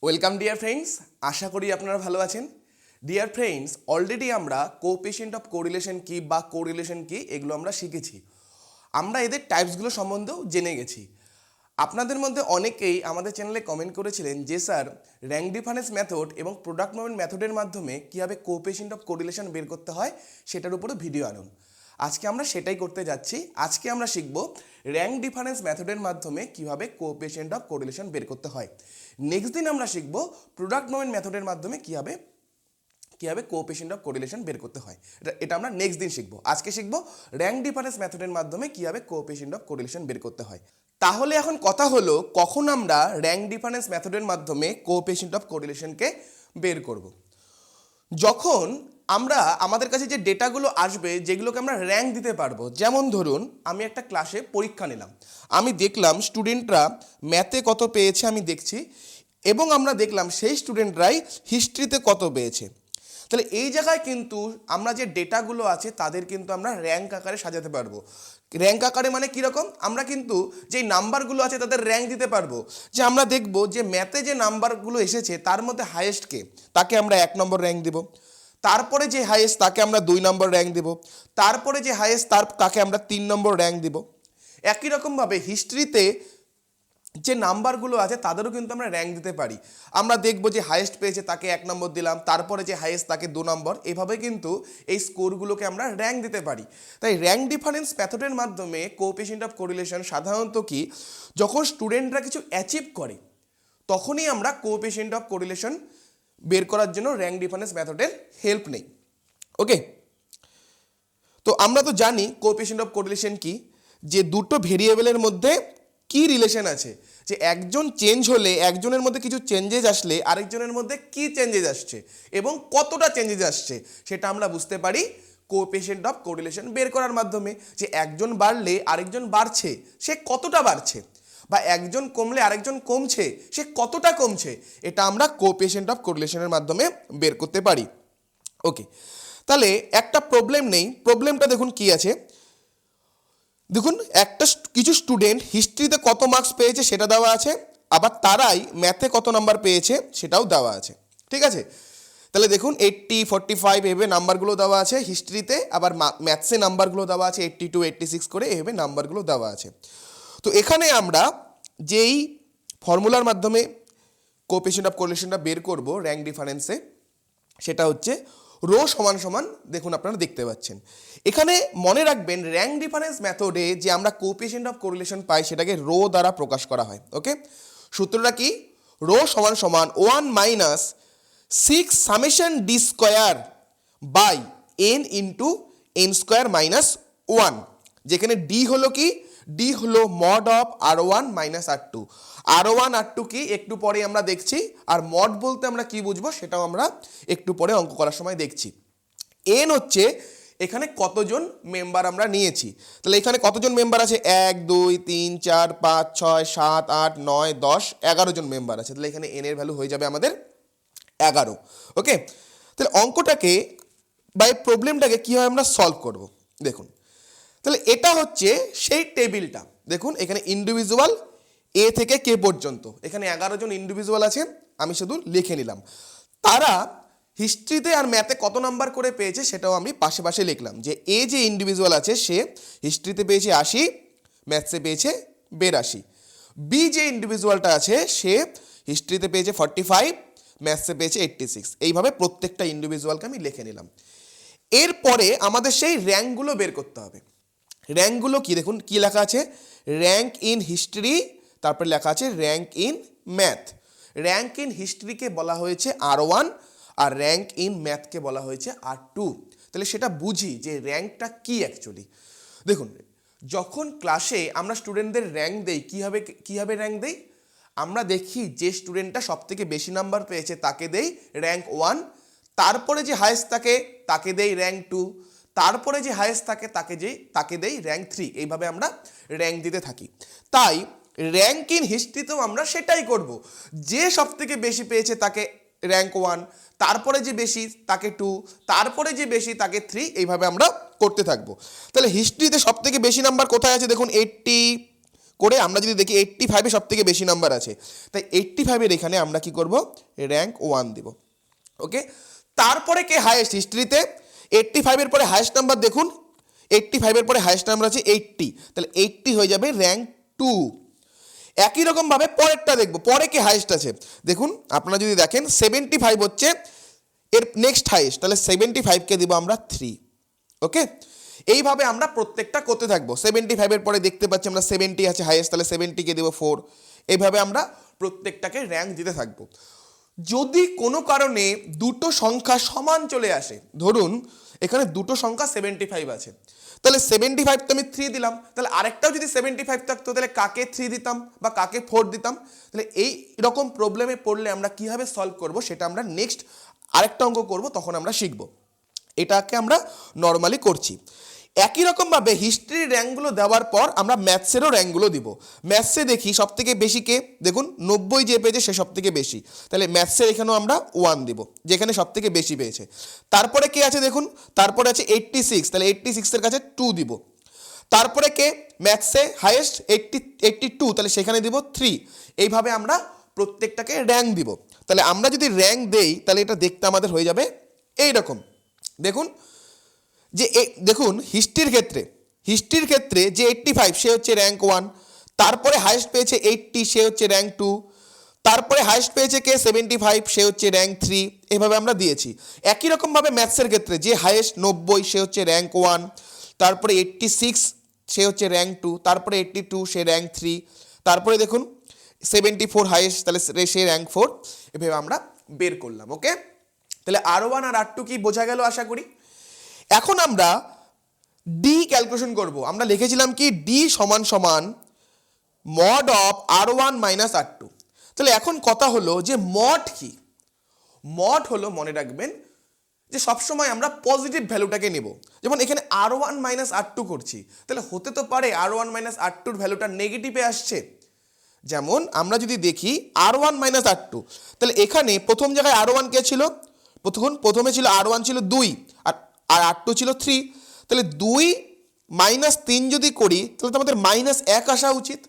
Welcome dear friends, আশা করি আপনারা ভালো আছেন। ডিয়ার ফ্রেন্ডস, অলরেডি আমরা কোএফিসিয়েন্ট অফ কোরিলেশন কি বা কোরিলেশন কি এগুলো আমরা শিখেছি। আমরা এদের টাইপসগুলো সম্বন্ধেও জেনে গেছি। আপনাদের মধ্যে অনেকেই আমাদের চ্যানেলে কমেন্ট করেছিলেন যে স্যার, র্যাঙ্ক ডিফারেন্স মেথড এবং প্রোডাক্ট মুভমেন্ট মেথডের মাধ্যমে কীভাবে কোএফিসিয়েন্ট অফ কোরিলেশন বের করতে হয় সেটার উপরে ভিডিও আনুন। আজকে আমরা সেটাই করতে যাচ্ছি। আজকে আমরা শিখব র্যাঙ্ক ডিফারেন্স মেথডের মাধ্যমে কীভাবে কোএফিসিয়েন্ট অফ কোরিলেশন বের করতে হয়। নেক্সট দিন আমরা শিখব প্রোডাক্ট মুভমেন্ট মেথডের মাধ্যমে কীভাবে কোএফিসিয়েন্ট অফ কোরিলেশন বের করতে হয়। এটা আমরা নেক্সট দিন শিখবো। আজকে শিখবো র্যাঙ্ক ডিফারেন্স মেথডের মাধ্যমে কীভাবে কোএফিসিয়েন্ট অফ কোরিলেশন বের করতে হয়। তাহলে এখন কথা হলো, কখন আমরা র্যাঙ্ক ডিফারেন্স মেথডের মাধ্যমে কোএফিসিয়েন্ট অফ কোরিলেশনকে বের করব। যখন আমরা আমাদের কাছে যে ডেটাগুলো আসবে, যেগুলোকে আমরা র্যাঙ্ক দিতে পারবো। যেমন ধরুন, আমি একটা ক্লাসে পরীক্ষা নিলাম, আমি দেখলাম স্টুডেন্টরা ম্যাথে কত পেয়েছে আমি দেখছি, এবং আমরা দেখলাম সেই স্টুডেন্টরাই হিস্ট্রিতে কত পেয়েছে। তাহলে এই জায়গায় কিন্তু আমরা যে ডেটাগুলো আছে তাদের কিন্তু আমরা র্যাঙ্ক আকারে সাজাতে পারবো। র্যাঙ্ক আকারে মানে কীরকম, আমরা কিন্তু যেই নাম্বারগুলো আছে তাদের র্যাঙ্ক দিতে পারবো। যে আমরা দেখব যে ম্যাথে যে নাম্বারগুলো এসেছে তার মধ্যে হাইয়েস্টকে, তাকে আমরা 1 নম্বর র্যাঙ্ক দেব। তারপরে যে হাইয়েস্ট তাকে আমরা 2 নম্বর র্যাঙ্ক দেব। তারপরে যে হাইয়েস্ট তাকে আমরা 3 নম্বর র্যাঙ্ক দেব। একই রকমভাবে হিস্ট্রিতে যে নাম্বারগুলো আছে তাদেরও কিন্তু আমরা র্যাঙ্ক দিতে পারি। আমরা দেখব যে হাইয়েস্ট পেয়েছে তাকে 1 নম্বর দিলাম, তারপরে যে হাইয়েস্ট তাকে 2 নম্বর। এভাবে কিন্তু এই স্কোরগুলোকে আমরা র্যাঙ্ক দিতে পারি। তাই র্যাঙ্ক ডিফারেন্স মেথডের মাধ্যমে কোএফিসিয়েন্ট অফ কোরিলেশন সাধারণত কি, যখন স্টুডেন্টরা কিছু অ্যাচিভ করে তখনই আমরা কোএফিসিয়েন্ট অফ কোরিলেশন বের করার জন্য র্যাঙ্ক ডিফারেন্স মেথডের হেল্প নেই। ওকে, তো আমরা তো জানি কোএফিসিয়েন্ট অফ কোরিলেশন কি, যে দুটো ভেরিয়েবলের মধ্যে কি রিলেশন আছে, যে একজন চেঞ্জ হলে, একজনের মধ্যে কিছু চেঞ্জেস আসলে আরেকজনের মধ্যে কি চেঞ্জেস আসছে এবং কতটা চেঞ্জেস আসছে, সেটা আমরা বুঝতে পারি কোএফিসিয়েন্ট অফ কোরিলেশন বের করার মাধ্যমে। যে একজন বাড়লে আরেকজন বাড়ছে, সে কতটা বাড়ছে, বা একজন কমলে আরেকজন কমছে, সে কতটা কমছে, এটা আমরা কোএফিসিয়েন্ট অফ কোরিলেশনের মাধ্যমে বের করতে পারি। ওকে, তাহলে একটা প্রবলেম নেই, প্রবলেমটা দেখুন কি আছে। দেখুন, কিছু স্টুডেন্ট হিস্ট্রিতে কত মার্কস পেয়েছে সেটা দেওয়া আছে, আবার তারাই ম্যাথে কত নাম্বার পেয়েছে সেটাও দেওয়া আছে। ঠিক আছে, তাহলে দেখুন 80, 45 এভাবে নাম্বারগুলো দেওয়া আছে হিস্ট্রিতে, আবার ম্যাথসে নাম্বারগুলো দেওয়া আছে 82, 86 করে এভাবে নাম্বারগুলো দেওয়া আছে। তো এখানে আমরা যেই ফর্মুলার মাধ্যমে কোএফিসিয়েন্ট অফ কোরিলেশনটা বের করব র্যাঙ্ক ডিফারেন্সে, সেটা হচ্ছে রো সমান সমান, দেখুন আপনারা দেখতে পাচ্ছেন এখানে। মনে রাখবেন, র্যাঙ্ক ডিফারেন্স মেথডে যে আমরা কোএফিসিয়েন্ট অফ কোরিলেশন পাই সেটাকে রো দ্বারা প্রকাশ করা হয়। ওকে, সূত্রটা কি, রো সমান সমান 1 minus 6 summation D square by N into N square minus 1, যেখানে ডি হলো কি, ডি হলো mod of R1 minus R2। R1 R2 কি একটু পরে আমরা দেখছি, আর মড বলতে আমরা কি বুঝবো সেটাও আমরা একটু পরে অঙ্ক করার সময় দেখছি। এন হচ্ছে এখানে কতজন মেম্বার আমরা নিয়েছি। তাহলে এখানে কতজন মেম্বার আছে, 1 2 3 4 5 6 7 8 9 10 11 জন মেম্বার আছে। তাহলে এখানে এন এর ভ্যালু হয়ে যাবে আমাদের 11। ওকে, তাহলে অঙ্কটাকে বা এই প্রবলেমটাকে কীভাবে আমরা সলভ করব দেখুন। তাহলে এটা হচ্ছে সেই টেবিলটা, দেখুন এখানে ইন্ডিভিজুয়াল এ থেকে কে পর্যন্ত, এখানে 11 জন ইন্ডিভিজুয়াল আছে, আমি শুধু লিখে নিলাম। তারা হিস্ট্রিতে আর ম্যাথে কত নাম্বার করে পেয়েছে সেটাও আমি পাশে পাশে লিখলাম। যে এ যে ইন্ডিভিজুয়াল আছে সে হিস্ট্রিতে পেয়েছে 80, ম্যাথসে পেয়েছে 82। বি যে ইন্ডিভিজুয়ালটা আছে সে হিস্ট্রিতে পেয়েছে 45, ম্যাথসে পেয়েছে 86। এইভাবে প্রত্যেকটা ইন্ডিভিজুয়ালকে আমি লিখে নিলাম। এরপরে আমাদের সেই র্যাঙ্কগুলো বের করতে হবে। র্যাঙ্কগুলো কি, দেখুন কি লেখা আছে, র্যাঙ্ক ইন হিস্ট্রি, তারপরে লেখা আছে rank in math. Rank in হিস্ট্রিকে বলা হয়েছে R1, আর র্যাঙ্ক ইন ম্যাথকে বলা হয়েছে R2। তাহলে সেটা বুঝি যে র্যাঙ্কটা কি অ্যাকচুয়ালি। দেখুন, যখন ক্লাসে আমরা স্টুডেন্টদের র্যাঙ্ক দেই, কীভাবে র্যাঙ্ক দেই, আমরা দেখি যে স্টুডেন্টটা সবথেকে বেশি নাম্বার পেয়েছে তাকে দেই র্যাঙ্ক 1, তারপরে যে হায়েস্ট তাকে দেই র্যাঙ্ক 2, তারপরে যে হায়েস্ট তাকে দেই র্যাঙ্ক 3। এইভাবে আমরা র্যাঙ্ক দিতে থাকি। তাই র্যাঙ্ক ইন হিস্ট্রিতেও আমরা সেটাই করব, যে সবথেকে বেশি পেয়েছে তাকে র্যাঙ্ক 1, তারপরে যে বেশি তাকে 2, তারপরে যে বেশি তাকে 3, এইভাবে আমরা করতে থাকবো। তাহলে হিস্ট্রিতে সবথেকে বেশি নাম্বার কোথায় আছে, দেখুন 80, করে আমরা যদি দেখি 85-এ সব থেকে বেশি নাম্বার আছে, তাই 85-এর এখানে আমরা কি করব, র্যাঙ্ক 1 দিব। ওকে, তারপরে কে হায়েস্ট হিস্ট্রিতে? 85-এর পরে হায়েস্ট নাম্বার দেখুন, 85-এর পরে হায়েস্ট নাম্বার আছে 80, তাহলে 80 হয়ে যাবে র্যাঙ্ক 2। একই রকমভাবে পরেরটা দেখব, পরে কে হায়েস্ট আছে দেখুন, আপনারা যদি দেখেন 75 হচ্ছে এর নেক্সট হাইয়েস্ট, তাহলে 75কে দিব আমরা 3। ওকে, এইভাবে আমরা প্রত্যেকটা করতে থাকবো। 75-এর পরে দেখতে পাচ্ছি আমরা 70 আছে হাইয়েস্ট, তাহলে 70কে দেবো 4। এইভাবে আমরা প্রত্যেকটাকে র্যাঙ্ক দিতে থাকবো। যদি কোনো কারণে দুটো সংখ্যা সমান চলে আসে, ধরুন এখানে দুটো সংখ্যা 75 আছে, তাহলে 75 তো আমি 3 দিলাম, তাহলে আরেকটাও যদি 75 থাকতো তাহলে কাকে 3 দিতাম বা কাকে 4 দিতাম? তাহলে এই রকম প্রবলেমে পড়লে আমরা কীভাবে সলভ করব সেটা আমরা নেক্সট আরেকটা অঙ্ক করব, তখন আমরা শিখব। এটাকে আমরা নর্মালি করছি। একই রকমভাবে হিস্ট্রির র্যাঙ্কগুলো দেওয়ার পর আমরা ম্যাথসেরও র্যাঙ্কগুলো দিব। ম্যাথসে দেখি সব থেকে বেশি কে, দেখুন 90 যে পেয়েছে সে সব থেকে বেশি, তাহলে ম্যাথসের এখানেও আমরা 1 দিব, যেখানে সব থেকে বেশি পেয়েছে। তারপরে কে আছে দেখুন, তারপরে আছে 86, তাহলে 86-এর কাছে 2 দিব। তারপরে কে ম্যাথসে হাইয়েস্ট 82, তাহলে সেখানে দিব 3। এইভাবে আমরা প্রত্যেকটাকে র্যাঙ্ক দিব। তাহলে আমরা যদি র্যাঙ্ক দেই তাহলে এটা দেখতে আমাদের হয়ে যাবে এইরকম। দেখুন যে দেখুন হিস্ট্রির ক্ষেত্রে যে 85 সে হচ্ছে র্যাঙ্ক 1, তারপরে হাইয়েস্ট পেয়েছে 80 সে হচ্ছে র্যাঙ্ক 2, তারপরে হাইয়েস্ট পেয়েছে কে 75 সে হচ্ছে র্যাঙ্ক 3। এভাবে আমরা দিয়েছি। একই রকমভাবে ম্যাথসের ক্ষেত্রে যে হাইয়েস্ট 90 সে হচ্ছে র্যাঙ্ক 1, তারপরে 86 সে হচ্ছে র্যাঙ্ক 2, তারপরে 82 সে র্যাঙ্ক 3, তারপরে দেখুন 74 হাইয়েস্ট, তাহলে সে র্যাঙ্ক 4। এভাবে আমরা বের করলাম। ওকে, তাহলে R1 আর R2 কি বোঝা গেল আশা করি। এখন আমরা ডি ক্যালকুলেশন করব। আমরা লিখেছিলাম কি ডি সমান সমান mod of R1 minus R2। তাহলে এখন কথা হলো যে মড কি? মড হলো, মনে রাখবেন যে সবসময় আমরা পজিটিভ ভ্যালুটাকে নেব। যেমন এখানে R1 মাইনাস R2 করছি, তাহলে হতে তো পারে R1 মাইনাস R2-র ভ্যালুটা নেগেটিভে আসছে। যেমন আমরা যদি দেখি R1 মাইনাস R2, তাহলে এখানে প্রথম জায়গায় R1 কে ছিল, প্রথমে ছিল R1 ছিল 2 আর R2 ছিল 3, তাহলে 2 মাইনাস 3 যদি করি তাহলে তো আমাদের -1 আসা উচিত।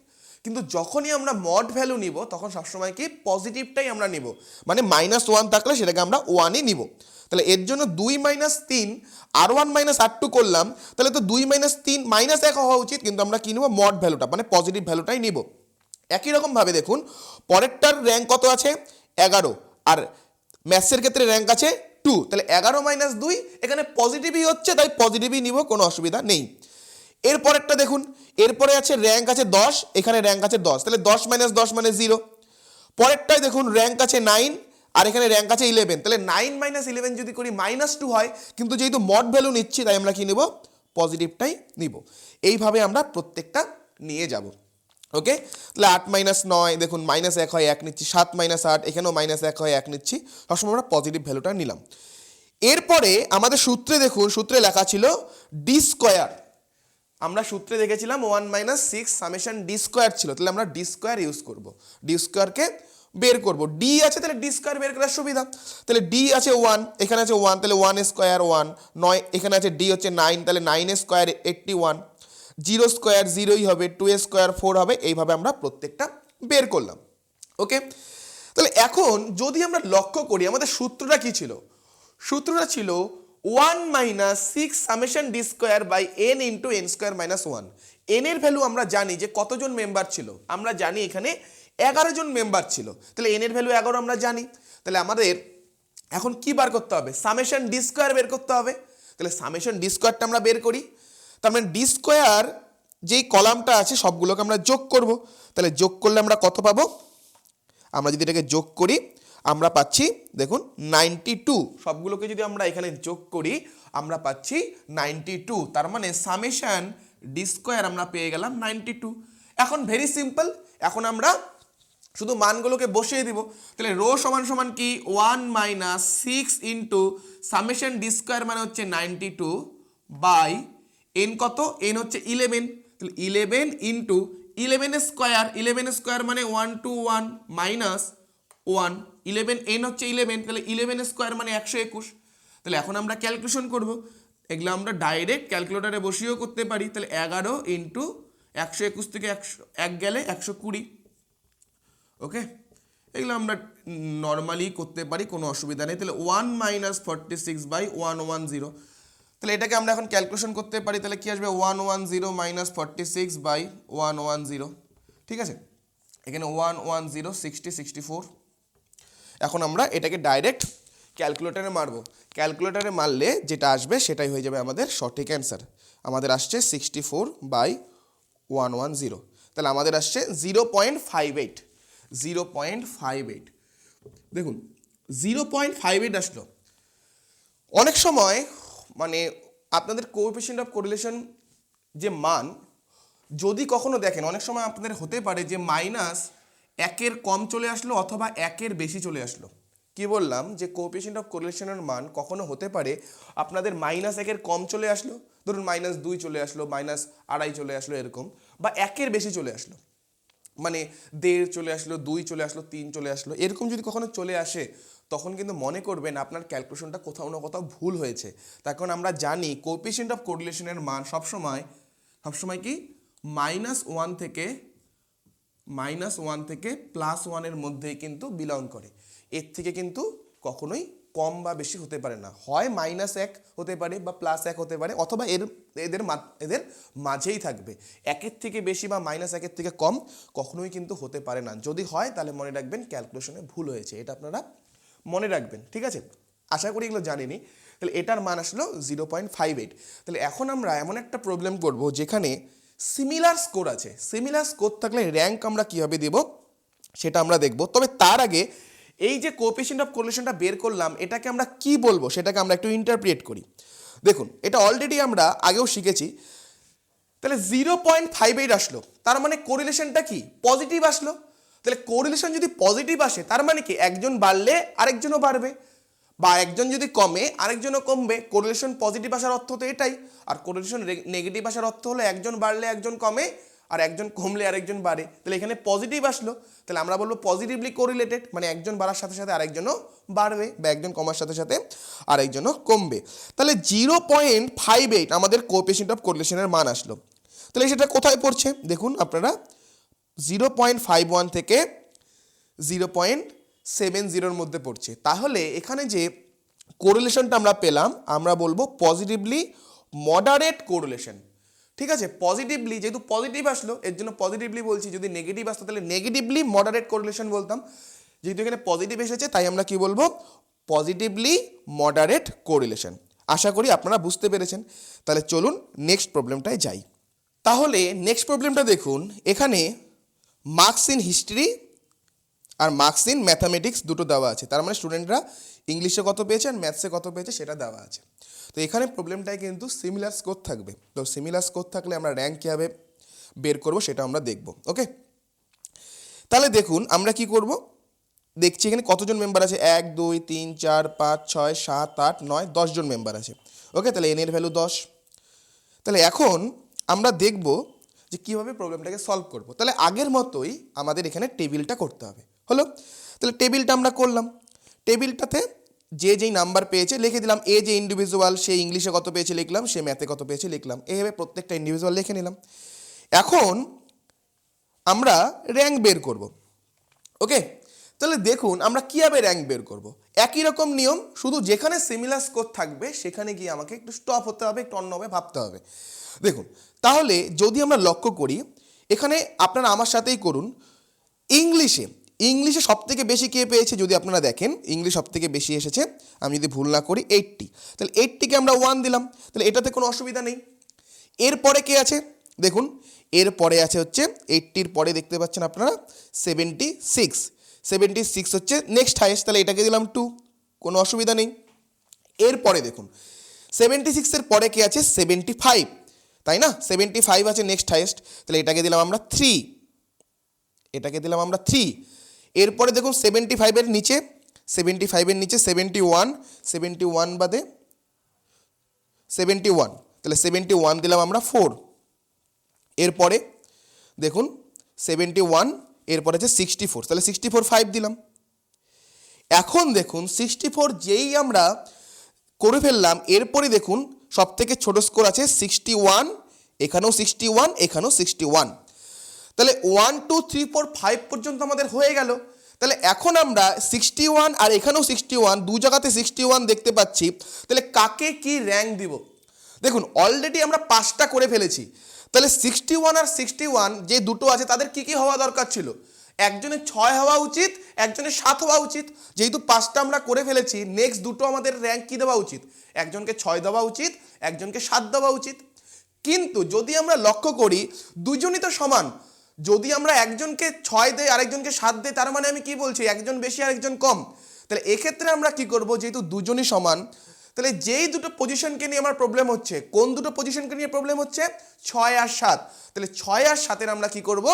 কিন্তু যখনই আমরা মড ভ্যালু নিব তখন সবসময় কি পজিটিভটাই আমরা নিব, মানে -1 থাকলে সেটাকে আমরা 1ই নিব। তাহলে এর জন্য 2 মাইনাস 3 R1 মাইনাস R2 করলাম, তাহলে তো 2 মাইনাস 3 -1 হওয়া উচিত, কিন্তু আমরা কি নেব, মড ভ্যালুটা মানে পজিটিভ ভ্যালুটাই নিব। একই রকমভাবে দেখুন পরেরটার র্যাঙ্ক কত আছে 11, আর ম্যাথসের ক্ষেত্রে র্যাঙ্ক আছে 2, তাহলে 11 মাইনাস 2 এখানে পজিটিভই হচ্ছে, তাই পজিটিভই নিব, কোনো অসুবিধা নেই। এরপরেরটা দেখুন, এরপরে আছে র্যাঙ্ক আছে 10, এখানে র্যাঙ্ক আছে 10, তাহলে 10 মাইনাস 10 মানে 0। পরেরটায় দেখুন র্যাঙ্ক আছে 9 আর এখানে র্যাঙ্ক আছে 11, তাহলে 9 মাইনাস 11 যদি করি -2 হয়, কিন্তু যেহেতু মড ভ্যালু নিচ্ছি তাই আমরা কি নেব, পজিটিভটাই নিব। এইভাবে আমরা প্রত্যেকটা নিয়ে যাব। ওকে, তাহলে 8 মাইনাস 9 দেখুন -1 হয় 1 নিচ্ছি, 7 মাইনাস 8 এখানেও -1 হয় 1 নিচ্ছি, সবসময় আমরা পজিটিভ ভ্যালুটা নিলাম। এরপরে আমাদের সূত্রে দেখুন, সূত্রে লেখা ছিল ডি স্কোয়ার। আমরা সূত্রে দেখেছিলাম 1 মাইনাস 6 সামেশন ডি স্কোয়ার ছিল, তাহলে আমরা ডি স্কোয়ার ইউজ করব, ডি স্কোয়ারকে বের করব। ডি আছে তাহলে ডি স্কোয়ার বের করার সুবিধা, তাহলে ডি আছে 1, এখানে আছে 1, তাহলে 1 স্কোয়ার 1, 9 এখানে আছে, ডি হচ্ছে 9, তাহলে 9 স্কোয়ার 81, 0 স্কোয়ার 0ই হবে, 2 স্কোয়ার 4 হবে। এইভাবে আমরা প্রত্যেকটা বের করলাম। ওকে, তাহলে এখন যদি আমরা লক্ষ্য করি আমাদের সূত্রটা কি ছিল, সূত্রটা ছিল 1 minus 6 summation D square by n into n square minus 1। n এর ভ্যালু আমরা জানি যে কতজন মেম্বার ছিল, আমরা জানি এখানে 11 জন মেম্বার ছিল, তাহলে n এর ভ্যালু 11 আমরা জানি। তাহলে আমাদের এখন কি বার করতে হবে, সামেশন ডি স্কোয়ার বের করতে হবে। তাহলে সামেশন ডি স্কোয়ারটা আমরা বের করি, তার মানে ডি স্কোয়ার যেই কলামটা আছে সবগুলোকে আমরা যোগ করব। তাহলে যোগ করলে আমরা কত পাবো, আমরা যদি এটাকে যোগ করি আমরা পাচ্ছি দেখুন 92, সবগুলোকে যদি আমরা এখানে যোগ করি আমরা পাচ্ছি 92, তার মানে সামেশন ডি স্কোয়ার আমরা পেয়ে গেলাম 92। এখন ভেরি সিম্পল, এখন আমরা শুধু মানগুলোকে বসিয়ে দিব। তাহলে রো সমান সমান কি 1 minus 6 into summation D square মানে হচ্ছে 92 বাই এন কত, এন হচ্ছে 11, তাহলে 11 ইন্টু 11 স্কোয়ার মানে 121 মাইনাস 1, 11 এন হচ্ছে 11, তাহলে 11 স্কোয়ার মানে 121। তাহলে এখন আমরা ক্যালকুলেশন করব, এগুলো আমরা ডাইরেক্ট ক্যালকুলেটারে বসিয়েও করতে পারি। তাহলে 11 ইন্টু 121 থেকে 1 গেলে 120। ওকে, এগুলো আমরা নর্মালি করতে পারি, কোনো অসুবিধা নেই। তাহলে 1 - 46/110, তাহলে এটাকে আমরা এখন ক্যালকুলেশন করতে পারি। তাহলে কি আসবে 110 - 46/110, ঠিক আছে। এখানে 110 60 64। এখন আমরা এটাকে ডাইরেক্ট ক্যালকুলেটারে মারবো। ক্যালকুলেটারে মারলে যেটা আসবে সেটাই হয়ে যাবে আমাদের সঠিক অ্যান্সার। আমাদের আসছে 64/110, তাহলে আমাদের আসছে 0.58। 0.58 দেখুন 0.58 আসলো। অনেক সময় মানে আপনাদের কোএফিসিয়েন্ট অফ কোরিলেশন যে মান যদি কখনো দেখেন, অনেক সময় আপনাদের হতে পারে যে -1 কম চলে আসলো অথবা 1 বেশি চলে আসলো। কি বললাম যে কোএফিসিয়েন্ট অফ কোরিলেশনের মান কখনো হতে পারে আপনাদের -1 কম চলে আসলো, ধরুন -2 চলে আসলো, -2.5 চলে আসলো এরকম, বা 1 বেশি চলে আসলো, মানে 1.5 চলে আসলো, 2 চলে আসলো, 3 চলে আসলো, এরকম যদি কখনো চলে আসে তখন কিন্তু মনে করবেন আপনার ক্যালকুলেশনটা কোথাও না কোথাও ভুল হয়েছে। তার কারণ আমরা জানি কোএফিসিয়েন্ট অফ কোরিলেশনের মান সবসময় কি -1 থেকে +1 মধ্যেই কিন্তু বিলং করে। এর থেকে কিন্তু কখনোই কম বা বেশি হতে পারে না, হয় -1 হতে পারে বা +1 হতে পারে, অথবা এদের মাঝেই থাকবে। 1 থেকে বেশি বা -1 থেকে কম কখনোই কিন্তু হতে পারে না। যদি হয় তাহলে মনে রাখবেন ক্যালকুলেশনে ভুল হয়েছে, এটা আপনারা মনে রাখবেন, ঠিক আছে। আশা করি এগুলো জানিনি। তাহলে এটার মান আসলো 0.58। তাহলে এখন আমরা এমন একটা প্রবলেম করব যেখানে সিমিলার স্কোর আছে। সিমিলার স্কোর থাকলে র্যাঙ্ক আমরা কীভাবে দেব সেটা আমরা দেখব। তবে তার আগে এই যে কোএফিসিয়েন্ট অফ কোরিলেশনটা বের করলাম এটাকে আমরা কি বলবো সেটাকে আমরা একটু ইন্টারপ্রিট করি। দেখুন এটা অলরেডি আমরা আগেও শিখেছি। তাহলে 0.58 আসলো, তার মানে কোরিলেশনটা কি পজিটিভ আসলো। তাহলে কোরিলেশন যদি পজিটিভ আসে তার মানে কি একজন বাড়লে আরেকজনও বাড়বে, বা একজন যদি কমে আরেকজনও কমবে। কোরিলেশন পজিটিভ আসার অর্থ তো এটাই, আর কোরিলেশন নেগেটিভ আসার অর্থ হলো একজন বাড়লে একজন কমে আর একজন কমলে আরেকজন বাড়ে। তাহলে এখানে পজিটিভ আসলো, তাহলে আমরা বলবো পজিটিভলি কোরিলেটেড, মানে একজন বাড়ার সাথে সাথে আরেকজনও বাড়বে বা একজন কমার সাথে সাথে আরেকজনও কমবে। তাহলে 0.58 আমাদের কোএফিসিয়েন্ট অফ কোরিলেশনের মান আসলো। তাহলে সেটা কোথায় পড়ছে দেখুন আপনারা, 0.51 থেকে 0.70 মধ্যে পড়ছে। তাহলে এখানে যে কোরিলেশনটা আমরা পেলাম আমরা বলবো পজিটিভলি মডারেট কোরিলেশন, ঠিক আছে। পজিটিভলি যেহেতু পজিটিভ আসলো এর জন্য পজিটিভলি বলছি, যদি নেগেটিভ আসতো তাহলে নেগেটিভলি মডারেট কোরিলেশন বলতাম। যেহেতু এখানে পজিটিভ এসেছে তাই আমরা কি বলবো পজিটিভলি মডারেট কোরিলেশন। আশা করি আপনারা বুঝতে পেরেছেন। তাহলে চলুন নেক্সট প্রবলেমটায় যাই। তাহলে নেক্সট প্রবলেমটা দেখুন, এখানে মার্কস ইন হিস্ট্রি আর মার্কস ইন ম্যাথামেটিক্স দুটো দেওয়া আছে। তার মানে স্টুডেন্টরা ইংলিশে কত পেয়েছে আর ম্যাথসে কত পেয়েছে সেটা দেওয়া আছে। তো এখানে প্রবলেমটায় কিন্তু সিমিলার স্কোর থাকবে। তো সিমিলার স্কোর থাকলে আমরা র্যাঙ্ক কীভাবে বের করব সেটা আমরা দেখব। ওকে, তাহলে দেখুন আমরা কি করব, দেখছি এখানে কতজন মেম্বার আছে, 1 2 3 4 5 6 7 8 9 10 জন মেম্বার আছে। ওকে, তাহলে এন এর ভ্যালু 10। তাহলে এখন আমরা দেখব যে কীভাবে প্রবলেমটাকে সলভ করব। তাহলে আগের মতোই আমাদের এখানে টেবিলটা করতে হবে। হলো, তাহলে টেবিলটা আমরা করলাম। টেবিলটাতে যেই নাম্বার পেয়েছে লিখে দিলাম। এ যে ইন্ডিভিজুয়াল সে ইংলিশে কত পেয়েছে লিখলাম, সে ম্যাথে কত পেয়েছে লিখলাম, এইভাবে প্রত্যেকটা ইন্ডিভিজুয়াল লিখে নিলাম। এখন আমরা র্যাঙ্ক বের করব। ওকে, তাহলে দেখুন আমরা কীভাবে র্যাঙ্ক বের করব। একই রকম নিয়ম, শুধু যেখানে সিমিলার স্কোর থাকবে সেখানে গিয়ে আমাকে একটু স্টপ হতে হবে, একটু অন্যভাবে ভাবতে হবে। দেখুন তাহলে যদি আমরা লক্ষ্য করি এখানে, আপনারা আমার সাথেই করুন, ইংলিশে সব থেকে বেশি কে পেয়েছে যদি আপনারা দেখেন, ইংলিশ সব থেকে বেশি এসেছে, আমি যদি ভুল না করি 80। তাহলে 80কে আমরা 1 দিলাম, তাহলে এটাতে কোনো অসুবিধা নেই। এরপরে কে আছে দেখুন, এরপরে আছে হচ্ছে 80-র পরে দেখতে পাচ্ছেন আপনারা 76 হচ্ছে নেক্সট হাইয়েস্ট, তাহলে এটাকে দিলাম 2, কোনো অসুবিধা নেই। এরপরে দেখুন 76-এর পরে কে আছে 75, তাই না, 75 আছে নেক্সট হাইয়েস্ট, তাহলে এটাকে দিলাম আমরা 3, এরপরে দেখুন 75-এর নিচে 71 বাদে 71, তাহলে 71 দিলাম আমরা 4। এরপরে দেখুন 71, এরপরে আছে 64, তাহলে 64 5 দিলাম। এখন দেখুন 64 যেই আমরা করে ফেললাম, এরপরে দেখুন সব থেকে ছোট স্কোর আছে 61 এখানেও 61, এখানেও 61। তাহলে 1 2 3 4 5 পর্যন্ত আমাদের হয়ে গেল। তাহলে এখন আমরা 61 আর এখানেও 61, দু জায়গাতে 61 দেখতে পাচ্ছি। তাহলে কাকে কি র্যাঙ্ক দিব? দেখুন অলরেডি আমরা 5টা করে ফেলেছি। তাহলে 61 আর 61 যে দুটো আছে তাদের কি কি হওয়া দরকার ছিল? একজনের 6 হওয়া উচিত, একজনের 7 হওয়া উচিত। যেহেতু 5টা আমরা করে ফেলেছি, নেক্সট দুটো আমাদের র্যাঙ্ক কি দেওয়া উচিত? একজনকে 6 দেওয়া উচিত, একজনকে 7 দেওয়া উচিত। কিন্তু যদি আমরা লক্ষ্য করি দুজনই তো সমান, যদি আমরা একজনকে 6 দেই আরেকজনকে 7 দেই, তার মানে আমি কি বলছি? একজন বেশি আর একজন কম। তাহলে এক্ষেত্রে আমরা কি করব? যেহেতু দুজনই সমান, তাহলে যেই দুটো পজিশনকে নিয়ে আমার প্রবলেম হচ্ছে, কোন দুটো পজিশনকে নিয়ে প্রবলেম হচ্ছে? 6 আর 7। তাহলে 6 আর 7-এর আমরা কি করব?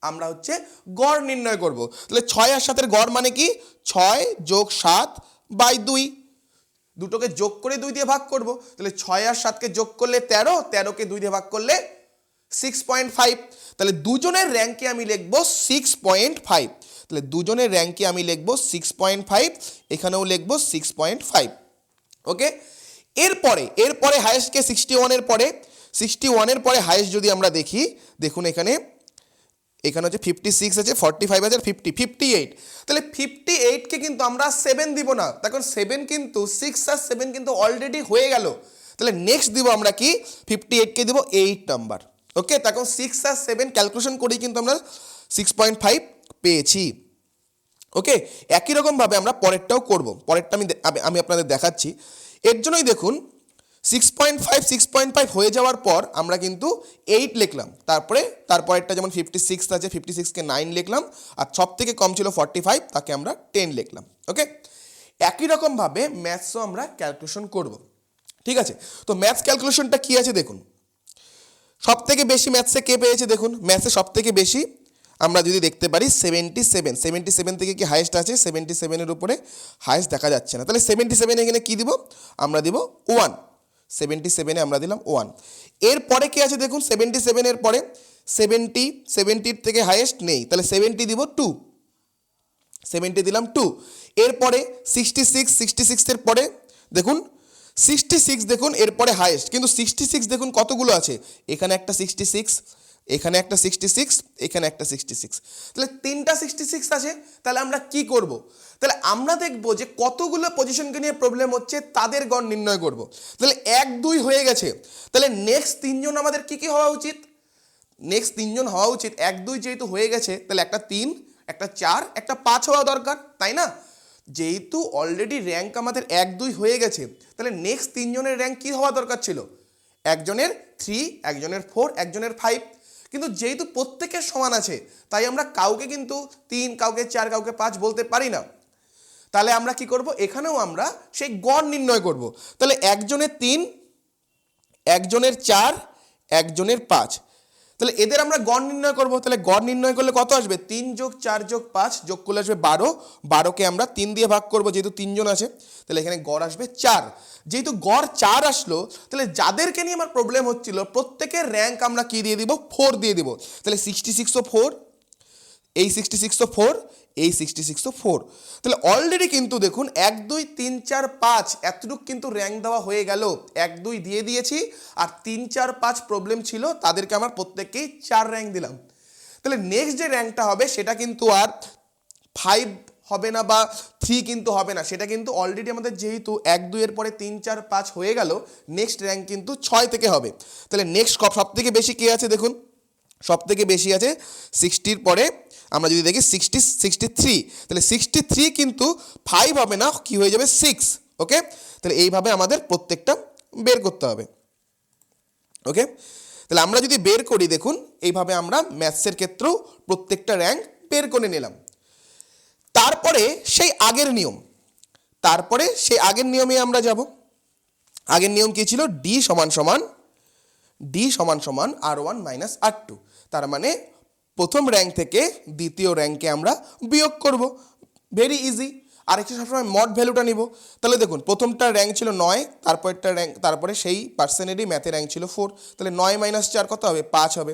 আমরা হচ্ছে গড় নির্ণয় করব। তাহলে 6 আর 7-এর গড় মানে কি? 6 যোগ 7 বাই 2। দুটোকে যোগ করে 2 দিয়ে ভাগ করব। তাহলে 6 আর 7কে যোগ করলে 13, 13কে 2 দিয়ে ভাগ করলে 6.5। তাহলে দুজনের র্যাঙ্কে আমি লিখব 6.5। তাহলে দুজনের র্যাঙ্কে আমি লিখব 6.5, এখানেও লিখব 6.5। ওকে, এরপরে হায়েস্টকে 61-এর পরে, 61-এর পরে হায়েস্ট যদি আমরা দেখি, দেখুন এখানে হচ্ছে 56 আছে, 45 আছে, 58। তাহলে 58কে কিন্তু আমরা 7 দিব না, তখন 7 কিন্তু 6 আর 7 কিন্তু অলরেডি হয়ে গেল। তাহলে নেক্সট দিব আমরা কি? 58কে দিব 8 নাম্বার। ওকে, তখন 6 আর 7 ক্যালকুলেশন করেই কিন্তু আমরা 6.5 পেয়েছি। ওকে, একই রকমভাবে আমরা পরেরটাও করব। পরেরটা আমি আপনাদের দেখাচ্ছি। এর জন্যই দেখুন 6.5 হয়ে যাওয়ার পর আমরা কিন্তু 8 লিখলাম। তারপরেরটা যেমন 56 আছে, 56কে 9 লিখলাম। আর সব থেকে কম ছিল 45, তাকে আমরা 10 লিখলাম। ওকে, একই রকমভাবে ম্যাথসও আমরা ক্যালকুলেশন করব। ঠিক আছে, তো ম্যাথস ক্যালকুলেশনটা কি আছে দেখুন। সব থেকে বেশি ম্যাথসে কে পেয়েছে? দেখুন ম্যাথসে সব থেকে বেশি আমরা যদি দেখতে পারি 77 থেকে কি হাইয়েস্ট আছে? 77-এর উপরে হাইয়েস্ট দেখা যাচ্ছে না। তাহলে 77 এখানে কি দিব? আমরা দিব 1। 77-এ আমরা দিলাম 1। এরপরে কি আছে দেখুন, 77-এর পরে 70-এর থেকে হাইয়েস্ট নেই, তাহলে 70 দিব 2। 70 দিলাম 2। এরপরে 66-এর পরে দেখুন 66, দেখুন এরপরে হাইয়েস্ট, কিন্তু 66 দেখুন কতগুলো আছে? এখানে একটা 66, এখানে একটা 66, এখানে একটা 66। তাহলে 3টা 66 আছে। তাহলে আমরা কি করব? তাহলে আমরা দেখব যে কতগুলো পজিশনকে নিয়ে প্রবলেম হচ্ছে, তাদের গড় নির্ণয় করব। তাহলে 1 2 হয়ে গেছে। তাহলে নেক্সট 3জন আমাদের কি কি হওয়া উচিত? নেক্সট 3জন হওয়া উচিত। 1 2 যেহেতু হয়ে গেছে, তাহলে একটা 3, একটা 4, একটা 5 হওয়া দরকার, তাই না? যেহেতু অলরেডি র্যাঙ্ক আমাদের 1 2 হয়ে গেছে, তাহলে নেক্সট 3জনের র্যাঙ্ক কি হওয়া দরকার ছিল? একজনের 3, একজনের 4, একজনের 5। কিন্তু যেহেতু প্রত্যেকের সমান আছে, তাই আমরা কাউকে কিন্তু 3, কাউকে 4, কাউকে 5 বলতে পারি না। তাহলে আমরা কি করব? এখানেও আমরা সেই গড় নির্ণয় করব। তাহলে একজনের 3, একজনের 4, একজনের 5। তাহলে এদের আমরা গড় নির্ণয় করব। তাহলে গড় নির্ণয় করলে কত আসবে? 3 যোগ 4 যোগ 5 যোগ করলে আসবে 12। 12কে আমরা 3 দিয়ে ভাগ করব, যেহেতু 3জন আছে। তাহলে এখানে গড় আসবে 4। যেহেতু গড় 4 আসলো, তাহলে যাদেরকে নিয়ে আমার প্রবলেম হচ্ছিল প্রত্যেকের র্যাঙ্ক আমরা কি দিয়ে দিব? 4 দিয়ে দিব। তাহলে 66ও 4, এই 66ও 4, এই 66ও 4। তাহলে অলরেডি কিন্তু দেখুন 1 2 3 4 5 এতটুকু কিন্তু র্যাঙ্ক দেওয়া হয়ে গেল। 1 2 দিয়ে দিয়েছি, আর 3 4 5 প্রবলেম ছিল, তাদেরকে আমার প্রত্যেককেই 4 র্যাঙ্ক দিলাম। তাহলে নেক্সট যে র্যাঙ্কটা হবে সেটা কিন্তু আর 5 হবে না বা 3 কিন্তু হবে না, সেটা কিন্তু অলরেডি আমাদের যেহেতু 1 2 এর পরে 3 4 5 হয়ে গেল, নেক্সট র্যাঙ্ক কিন্তু 6 থেকে হবে। তাহলে নেক্সট সব থেকে বেশি কে আছে দেখুন, সব থেকে বেশি আছে 60-র পরে আমরা যদি দেখি 63। তাহলে 63 কিন্তু 5 হবে না, কি হয়ে যাবে? 6। ওকে, তাহলে এইভাবে আমাদের প্রত্যেকটা বের করতে হবে। ওকে, তাহলে আমরা যদি বের করি, দেখুন এইভাবে আমরা ম্যাথসের ক্ষেত্রেও প্রত্যেকটা র্যাঙ্ক বের করে নিলাম। তারপরে সেই আগের নিয়মে আমরা যাব। আগের নিয়ম কি ছিল? ডি সমান সমান R1 মাইনাস R2। তার মানে প্রথম র্যাঙ্ক থেকে দ্বিতীয় র্যাঙ্কে আমরা বিয়োগ করব। Very easy. আরেকটা সবসময় মড ভ্যালুটা নিব। তাহলে দেখুন প্রথমটার র্যাঙ্ক ছিল 9, তারপরে সেই পার্সনেরই ম্যাথের র্যাঙ্ক ছিল 4। তাহলে 9 মাইনাস 4 কত হবে? 5 হবে।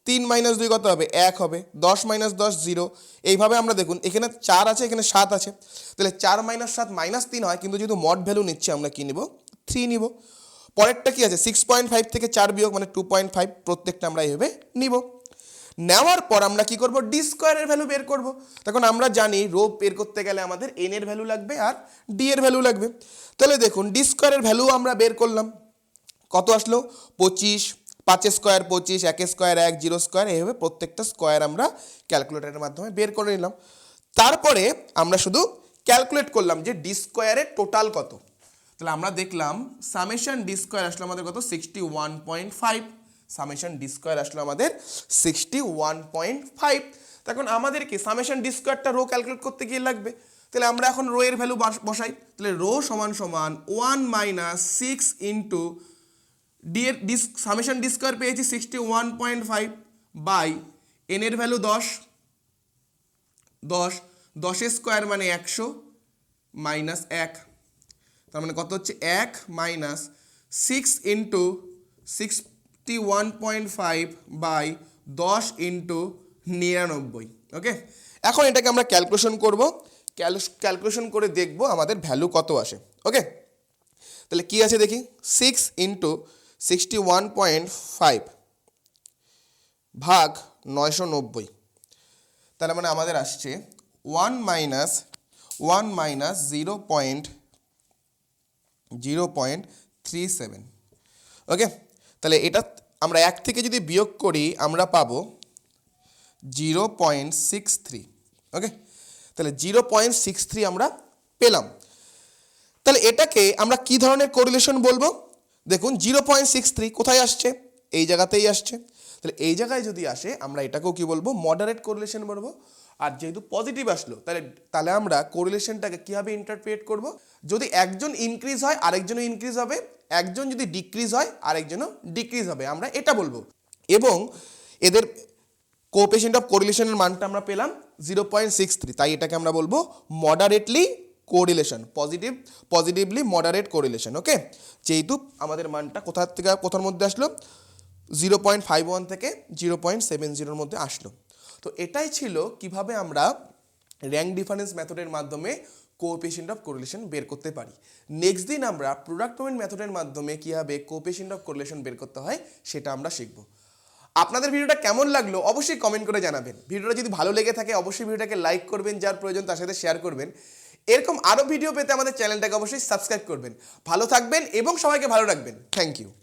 3 মাইনাস 2 কত হবে? 1 হবে। 10 মাইনাস 10 0। এইভাবে আমরা দেখুন এখানে 4 আছে, এখানে 7 আছে। তাহলে 4 মাইনাস 7 -3 হয়, কিন্তু যেহেতু মড ভ্যালু নিচ্ছে আমরা কি নিব? 3 নিব। পরেরটা কি আছে 6.5 থেকে 4 বিয়োগ মানে 2.5, প্রত্যেকটা আমরা এইভাবে নিব। নেওয়ার পর আমরা কি করব, ডি স্কোয়ারের ভ্যালু বের করব। তখন আমরা জানি রো বের করতে গেলে আমাদের এন এর ভ্যালু লাগবে আর ডি এর ভ্যালু লাগবে। তাহলে দেখুন ডি স্কোয়ারের ভ্যালু আমরা বের করলাম, কত আসলো 25, 5 স্কোয়ার 25, 1 স্কোয়ার 1, 0 স্কোয়ার, এইভাবে প্রত্যেকটা স্কোয়ার আমরা ক্যালকুলেটরের মাধ্যমে বের করে নিলাম। তারপরে আমরা শুধু ক্যালকুলেট করলাম যে ডি স্কোয়ারের টোটাল কত। তাহলে আমরা দেখলাম সামেশন ডি স্কোয়ার আসলো আমাদের কত 61.5, সামেশন ডি স্কোয়ার আসলো আমাদের 61.5। তখন আমাদেরকে সামেশন ডি স্কোয়ারটা রো ক্যালকুলেট করতে গিয়ে লাগবে, তাহলে আমরা এখন রো এর ভ্যালু বসাই। তাহলে রো সমান সমান 1 মাইনাস 6 ইন্টু ডি এর সামেশন ডি স্কোয়ার পেয়েছি 61.5 বাই এন এর ভ্যালু 10, 10 স্কোয়ার মানে 100 মাইনাস 1, তার মানে কত হচ্ছে 1 মাইনাস 6 ইন্টু 61.5 বাই 10 ইন্টু 99। ওকে, এখন এটাকে আমরা ক্যালকুলেশন করব, ক্যালকুলেশন করে দেখব আমাদের ভ্যালু কত আসে। ওকে, তাহলে কি আছে দেখি, 6 ইন্টু 61.5 ভাগ 990, তার মানে আমাদের আসছে 1 মাইনাস 0.37। ওকে, তাহলে এটা আমরা 1 থেকে যদি বিয়োগ করি আমরা পাবো 0.63। ওকে, তাহলে 0.63 আমরা পেলাম। তাহলে এটাকে আমরা কি ধরনের কোরিলেশন বলবো, দেখুন 0.63 কোথায় আসছে, এই জায়গাতেই আসছে। তাহলে এই জায়গায় যদি আসে আমরা এটাকেও কি বলবো, মডারেট কোরিলেশন বলবো। আর যেহেতু পজিটিভ আসলো তাহলে আমরা কোরিলেশনটাকে কীভাবে ইন্টারপ্রেট করব, যদি একজন ইনক্রিজ হয় আরেকজনও ইনক্রিজ হবে, একজন যদি ডিক্রিজ হয় আরেকজনও ডিক্রিজ হবে, আমরা এটা বলবো। এবং এদের কোএফিসিয়েন্ট অফ কোরিলেশনের মানটা আমরা পেলাম 0.63, তাই এটাকে আমরা বলবো moderately correlation, positively moderate correlation. Okay, যেহেতু আমাদের মানটা কোথার মধ্যে আসলো 0.51 থেকে 0.70 মধ্যে আসলো। তো এটাই ছিল কিভাবে আমরা র্যাঙ্ক ডিফারেন্স মেথডের মাধ্যমে কোএফিসিয়েন্ট অফ কোরিলেশন বের করতে পারি। নেক্সট দিন আমরা প্রোডাক্ট পেমেন্ট মেথডের মাধ্যমে কীভাবে কোএফিসিয়েন্ট অফ কোরিলেশন বের করতে হয় সেটা আমরা শিখব। আপনাদের ভিডিওটা কেমন লাগলো অবশ্যই কমেন্ট করে জানাবেন। ভিডিওটা যদি ভালো লেগে থাকে অবশ্যই ভিডিওটাকে লাইক করবেন, যার প্রয়োজন তার সাথে শেয়ার করবেন। এরকম আরও ভিডিও পেতে আমাদের চ্যানেলটাকে অবশ্যই সাবস্ক্রাইব করবেন। ভালো থাকবেন এবং সবাইকে ভালো রাখবেন। Thank you.